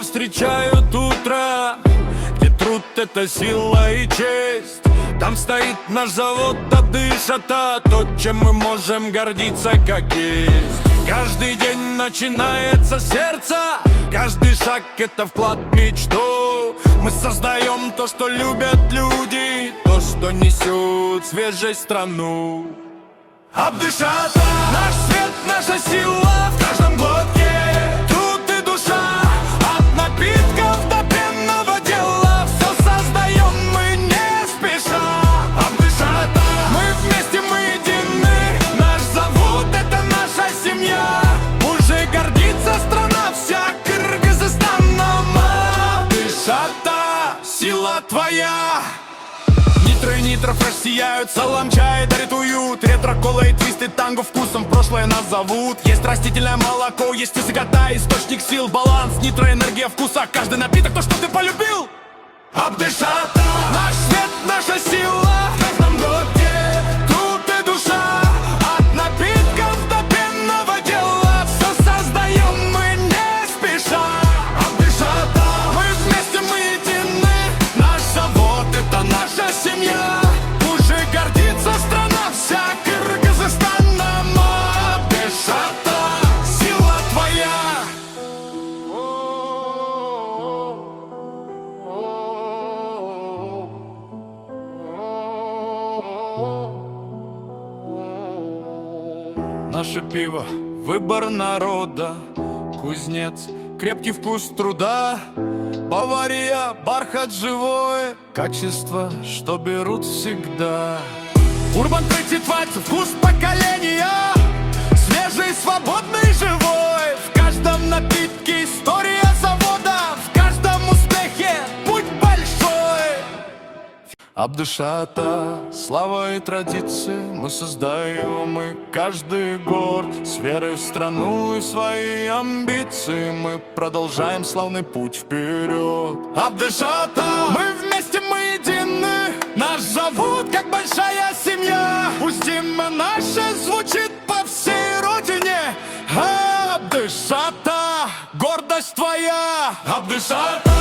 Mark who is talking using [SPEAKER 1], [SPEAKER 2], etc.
[SPEAKER 1] встречают утро, где труд — это сила и честь. Там стоит наш завод Абдышата, то, чем мы можем гордиться как есть. Каждый день начинается с сердца, каждый шаг — это вклад в мечту. Мы создаем то, что любят люди, то, что несет свежесть страну. Абдышата — наш свет, наша сила в каждом глотке. Труд и душа, от напитков до пенного дела. Все создаем мы не спеша. Абдышата, мы вместе, мы едины. Наш завод — это наша семья. Уже гордится страна вся Кыргызстаном. Абдышата, сила твоя. Нитро и нитро фреш сияют, салам чай дарит уют. Ретро, кола и твисты, танго вкусом в прошлое нас зовут. Есть растительное молоко, есть высокота, источник сил, баланс. Нитро, энергия вкуса, каждый напиток, то, что ты полюбил. Абдышата, наш свет, наша сила в каждом глотке. Труд и душа, от напитков до пенного дела. Все создаем мы не спеша. Абдышата, мы вместе, мы едины. Наш завод — это наша семья. Уже гордится страна вся Кыргызстаном. Абдышата, сила твоя. Наше пиво — выбор народа. Кузнец — крепкий вкус труда. Бавария — бархат живое. Качество, что берут всегда. Урбан 3020 — вкус поколения. Свежий, свободный, живой. В каждом напитке история завода. В каждом успехе путь большой. Абдышата, слава и традиции мы создаем, и каждый год с верой в страну и в свои амбиции мы продолжаем славный путь вперед. Абдышата, мы вместе, мы едины. Наш завод как большая семья. Пусть имя наше звучит по всей родине. Абдышата, гордость твоя. Абдышата.